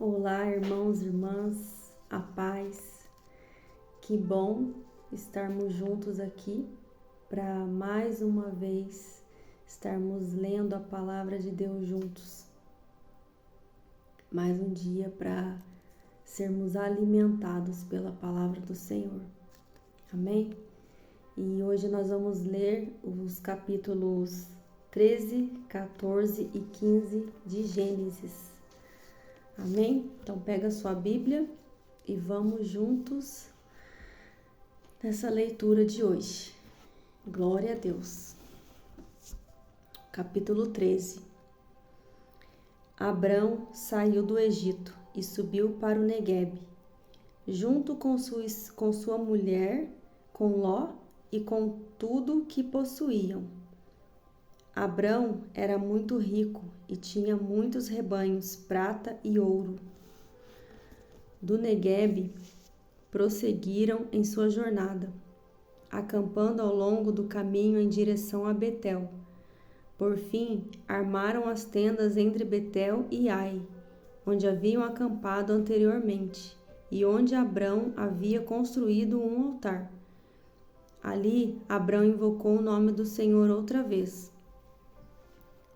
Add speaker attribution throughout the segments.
Speaker 1: Olá, irmãos e irmãs, a paz. Que bom estarmos juntos aqui para mais uma vez estarmos lendo a palavra de Deus juntos. Mais um dia para sermos alimentados pela palavra do Senhor. Amém? E hoje nós vamos ler os capítulos 13, 14 e 15 de Gênesis. Amém? Então pega a sua Bíblia e vamos juntos nessa leitura de hoje. Glória a Deus. Capítulo 13. Abrão saiu do Egito e subiu para o Neguebe, junto com sua mulher, com Ló e com tudo que possuíam. Abrão era muito rico e tinha muitos rebanhos, prata e ouro. Do Neguebe, prosseguiram em sua jornada, acampando ao longo do caminho em direção a Betel. Por fim, armaram as tendas entre Betel e Ai, onde haviam acampado anteriormente, e onde Abrão havia construído um altar. Ali, Abrão invocou o nome do Senhor outra vez.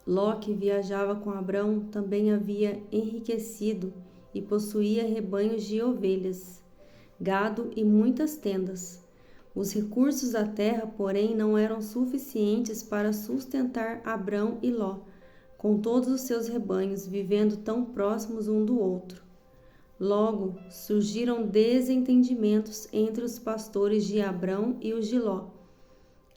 Speaker 1: Ló, que viajava com Abrão, também havia enriquecido e possuía rebanhos de ovelhas, gado e muitas tendas. Os recursos da terra, porém, não eram suficientes para sustentar Abrão e Ló, com todos os seus rebanhos, vivendo tão próximos um do outro. Logo, surgiram desentendimentos entre os pastores de Abrão e os de Ló.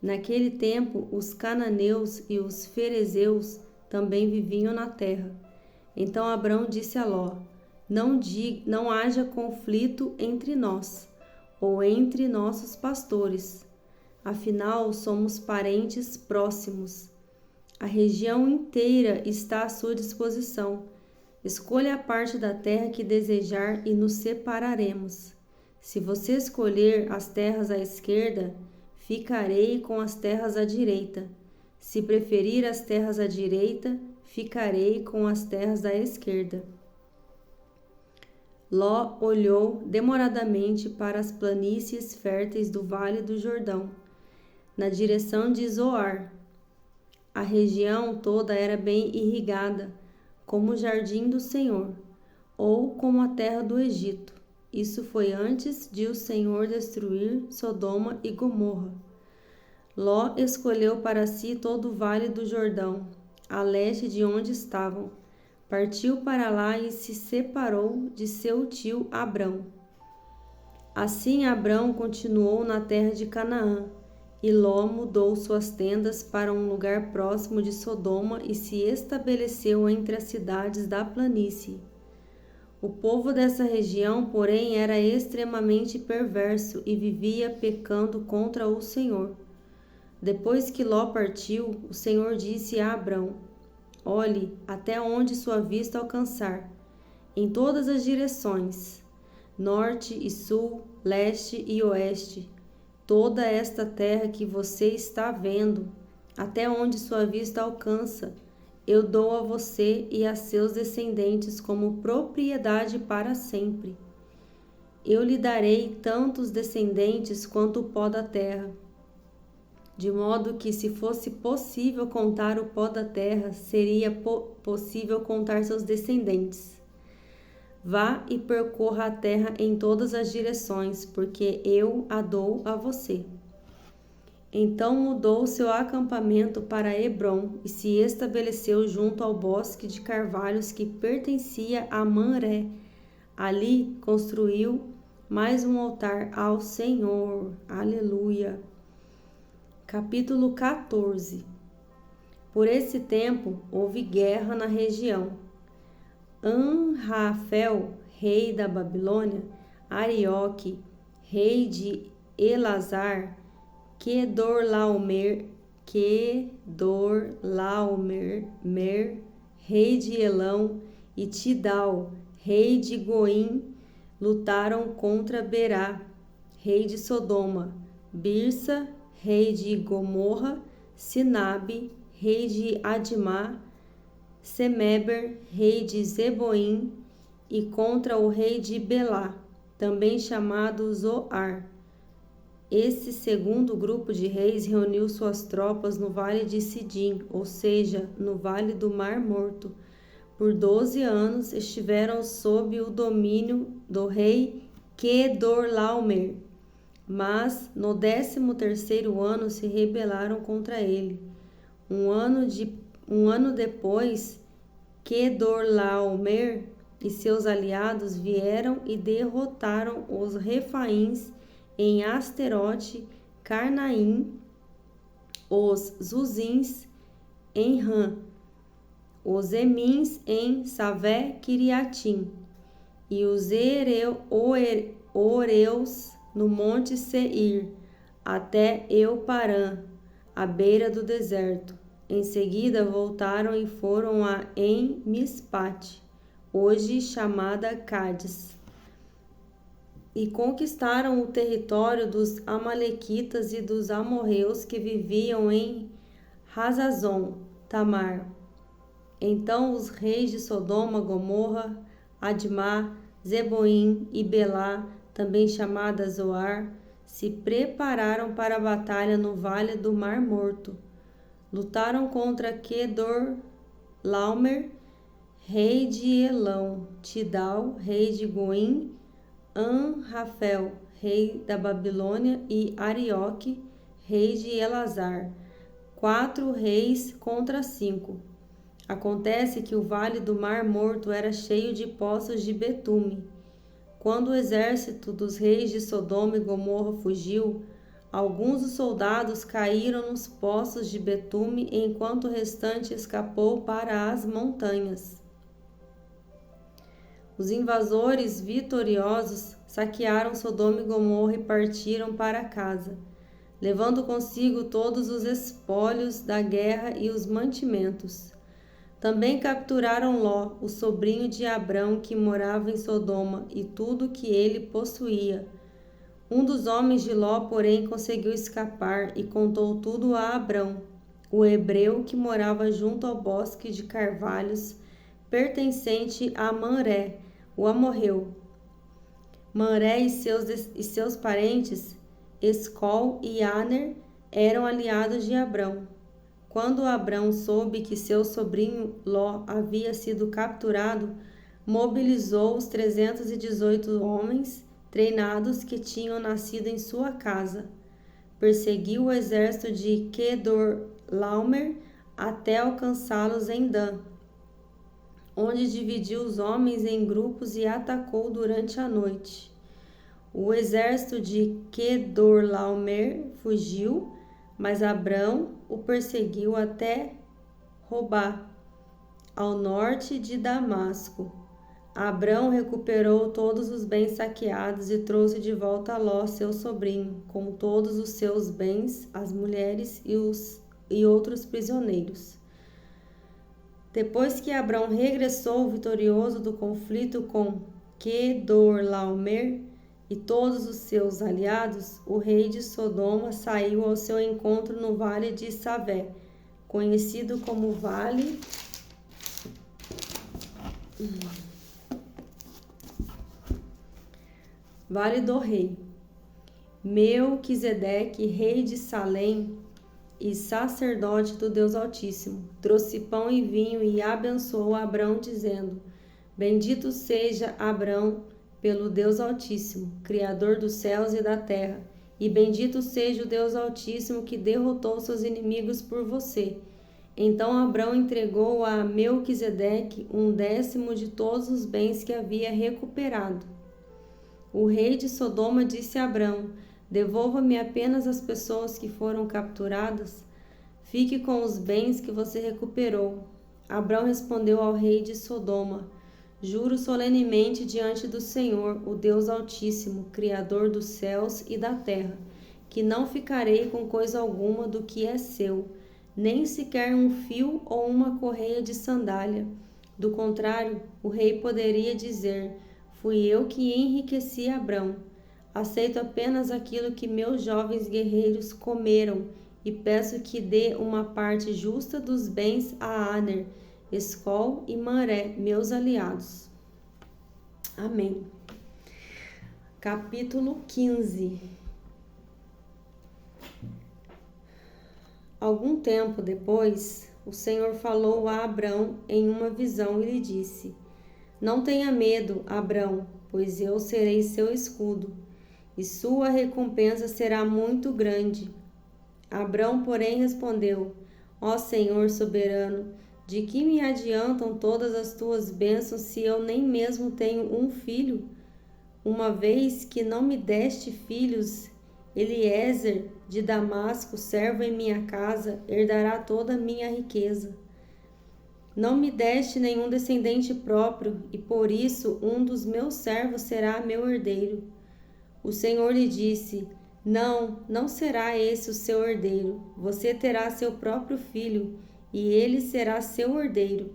Speaker 1: Naquele tempo, os cananeus e os ferezeus também viviam na terra. Então Abrão disse a Ló: Não haja conflito entre nós, ou entre nossos pastores. Afinal, somos parentes próximos. A região inteira está à sua disposição. Escolha a parte da terra que desejar e nos separaremos. Se você escolher as terras à esquerda, ficarei com as terras à direita. Se preferir as terras à direita, ficarei com as terras à esquerda. Ló olhou demoradamente para as planícies férteis do Vale do Jordão, na direção de Zoar. A região toda era bem irrigada, como o jardim do Senhor, ou como a terra do Egito. Isso foi antes de o Senhor destruir Sodoma e Gomorra. Ló escolheu para si todo o Vale do Jordão, a leste de onde estavam. Partiu para lá e se separou de seu tio Abrão. Assim Abrão continuou na terra de Canaã, e Ló mudou suas tendas para um lugar próximo de Sodoma e se estabeleceu entre as cidades da planície. O povo dessa região, porém, era extremamente perverso e vivia pecando contra o Senhor. Depois que Ló partiu, o Senhor disse a Abrão: Olhe até onde sua vista alcançar, em todas as direções, norte e sul, leste e oeste, toda esta terra que você está vendo, até onde sua vista alcança, eu dou a você e a seus descendentes como propriedade para sempre. Eu lhe darei tantos descendentes quanto o pó da terra, de modo que, se fosse possível contar o pó da terra, seria possível contar seus descendentes. Vá e percorra a terra em todas as direções, porque eu a dou a você. Então mudou seu acampamento para Hebrom e se estabeleceu junto ao bosque de carvalhos que pertencia a Mamré. Ali construiu mais um altar ao Senhor. Aleluia! Capítulo 14. Por esse tempo houve guerra na região. Anrafel, rei da Babilônia, Arioque, rei de Elazar, Quedorlaomer, rei de Elão, e Tidal, rei de Goim, lutaram contra Berá, rei de Sodoma, Birsa, rei de Gomorra, Sinabe, rei de Admá, Semeber, rei de Zeboim, e contra o rei de Belá, também chamado Zoar. Esse segundo grupo de reis reuniu suas tropas no vale de Sidim, ou seja, no vale do Mar Morto. Por 12 anos estiveram sob o domínio do rei Quedorlaomer, mas no 13º ano se rebelaram contra ele. Um ano depois, Quedorlaomer e seus aliados vieram e derrotaram os refaíns em Asterote, Carnaim, os Zuzins em Ram, os Emins em Savé Kiriatim e os Oreus no monte Seir, até Euparã, à beira do deserto. Em seguida voltaram e foram a En-Mispate, hoje chamada Cádiz, e conquistaram o território dos amalequitas e dos amorreus que viviam em Hazazon Tamar. Então os reis de Sodoma, Gomorra, Admá, Zeboim e Belá, também chamada Zoar, se prepararam para a batalha no vale do Mar Morto. Lutaram contra Quedorlaomer, rei de Elão, Tidal, rei de Goim, Anrafel, rei da Babilônia, e Arioque, rei de Elazar. 4 reis contra 5. Acontece que o vale do Mar Morto era cheio de poços de betume. Quando o exército dos reis de Sodoma e Gomorra fugiu, alguns dos soldados caíram nos poços de betume, enquanto o restante escapou para as montanhas. Os invasores vitoriosos saquearam Sodoma e Gomorra e partiram para casa, levando consigo todos os espólios da guerra e os mantimentos. Também capturaram Ló, o sobrinho de Abrão, que morava em Sodoma, e tudo que ele possuía. Um dos homens de Ló, porém, conseguiu escapar e contou tudo a Abrão, o hebreu que morava junto ao bosque de carvalhos, pertencente a Manré, o amorreu. Manré e seus parentes, Escol e Aner, eram aliados de Abrão. Quando Abrão soube que seu sobrinho Ló havia sido capturado, mobilizou os 318 homens treinados que tinham nascido em sua casa. Perseguiu o exército de Quedorlaomer até alcançá-los em Dan, onde dividiu os homens em grupos e atacou durante a noite. O exército de Quedorlaomer fugiu, mas Abrão o perseguiu até Robá, ao norte de Damasco. Abrão recuperou todos os bens saqueados e trouxe de volta a Ló, seu sobrinho, com todos os seus bens, as mulheres e outros prisioneiros. Depois que Abrão regressou vitorioso do conflito com Quedorlaomer e todos os seus aliados, o rei de Sodoma saiu ao seu encontro no vale de Savé, conhecido como Vale do Rei. Melquisedeque, rei de Salém e sacerdote do Deus Altíssimo, trouxe pão e vinho e abençoou Abrão, dizendo: Bendito seja Abrão pelo Deus Altíssimo, Criador dos céus e da terra, e bendito seja o Deus Altíssimo que derrotou seus inimigos por você. Então Abrão entregou a Melquisedeque 1/10 de todos os bens que havia recuperado. O rei de Sodoma disse a Abrão: Devolva-me apenas as pessoas que foram capturadas. Fique com os bens que você recuperou. Abrão respondeu ao rei de Sodoma: Juro solenemente diante do Senhor, o Deus Altíssimo, Criador dos céus e da terra, que não ficarei com coisa alguma do que é seu, nem sequer um fio ou uma correia de sandália. Do contrário, o rei poderia dizer: Fui eu que enriqueci Abrão. Aceito apenas aquilo que meus jovens guerreiros comeram e peço que dê uma parte justa dos bens a Aner, Escol e Manré, meus aliados. Amém. Capítulo 15. Algum tempo depois, o Senhor falou a Abrão em uma visão e lhe disse: Não tenha medo, Abrão, pois eu serei seu escudo, e sua recompensa será muito grande. Abrão, porém, respondeu: Ó Senhor soberano, de que me adiantam todas as tuas bênçãos se eu nem mesmo tenho um filho? Uma vez que não me deste filhos, Eliezer de Damasco, servo em minha casa, herdará toda a minha riqueza. Não me deste nenhum descendente próprio, e por isso um dos meus servos será meu herdeiro. O Senhor lhe disse: Não será esse o seu herdeiro. Você terá seu próprio filho, e ele será seu herdeiro.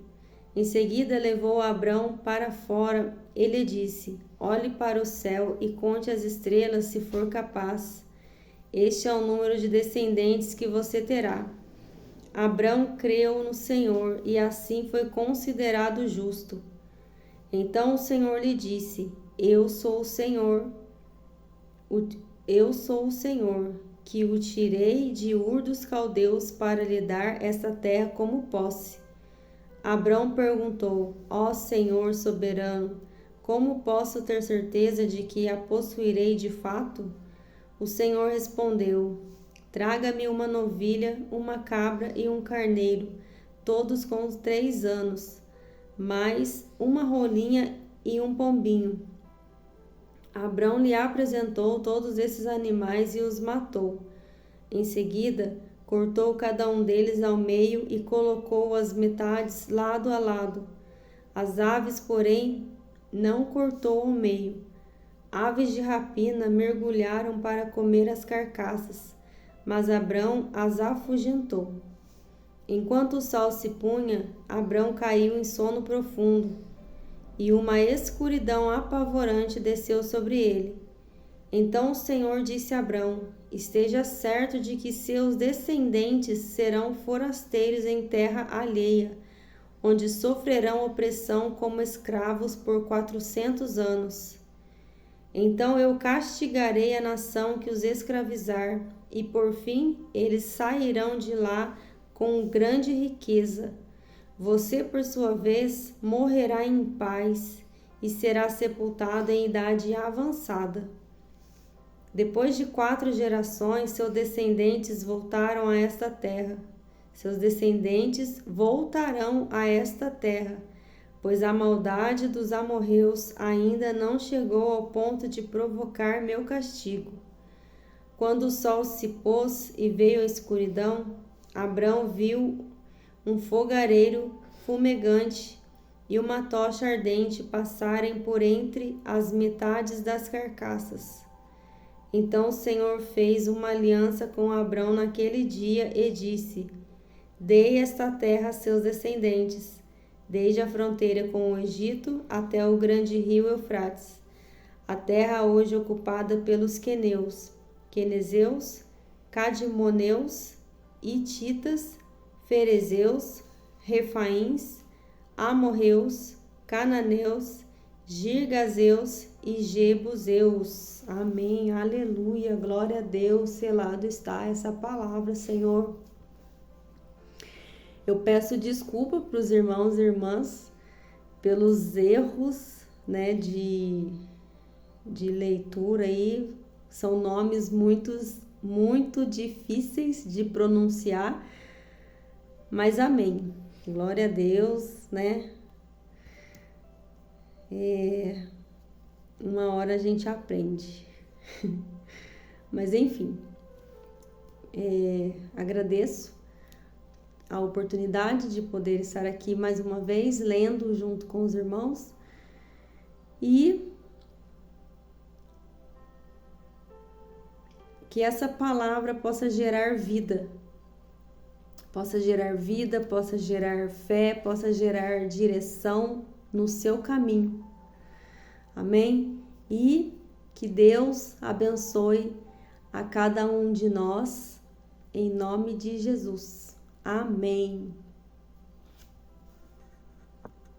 Speaker 1: Em seguida levou Abrão para fora e lhe disse: Olhe para o céu e conte as estrelas, se for capaz. Este é o número de descendentes que você terá. Abrão creu no Senhor e assim foi considerado justo. Então o Senhor lhe disse: Eu sou o Senhor, que o tirei de Ur dos Caldeus para lhe dar esta terra como posse. Abrão perguntou: Ó Senhor soberano, como posso ter certeza de que a possuirei de fato? O Senhor respondeu: Traga-me uma novilha, uma cabra e um carneiro, todos com 3 anos, mais uma rolinha e um pombinho. Abrão lhe apresentou todos esses animais e os matou. Em seguida, cortou cada um deles ao meio e colocou as metades lado a lado. As aves, porém, não cortou ao meio. Aves de rapina mergulharam para comer as carcaças, mas Abrão as afugentou. Enquanto o sol se punha, Abrão caiu em sono profundo, e uma escuridão apavorante desceu sobre ele. Então o Senhor disse a Abrão: Esteja certo de que seus descendentes serão forasteiros em terra alheia, onde sofrerão opressão como escravos por 400 anos. Então eu castigarei a nação que os escravizar, e por fim eles sairão de lá com grande riqueza. Você, por sua vez, morrerá em paz e será sepultado em idade avançada. Depois de 4 gerações, seus descendentes voltaram a esta terra. Seus descendentes voltarão a esta terra, pois a maldade dos amorreus ainda não chegou ao ponto de provocar meu castigo. Quando o sol se pôs e veio a escuridão, Abrão viu um fogareiro fumegante e uma tocha ardente passarem por entre as metades das carcaças. Então o Senhor fez uma aliança com Abrão naquele dia e disse: Dei esta terra a seus descendentes, desde a fronteira com o Egito até o grande rio Eufrates, a terra hoje ocupada pelos queneus, quenezeus, cadmoneus, hititas, ferezeus, refaíns, amorreus, cananeus, girgazeus e jebuseus. Amém, aleluia, glória a Deus, selado está essa palavra, Senhor. Eu peço desculpa para os irmãos e irmãs pelos erros, né, de leitura aí. São nomes muito difíceis de pronunciar, mas amém. Glória a Deus, né? Uma hora a gente aprende. Mas enfim, agradeço a oportunidade de poder estar aqui mais uma vez, lendo junto com os irmãos, e que essa palavra possa gerar vida, possa gerar fé, possa gerar direção no seu caminho. Amém? E que Deus abençoe a cada um de nós, em nome de Jesus. Amém.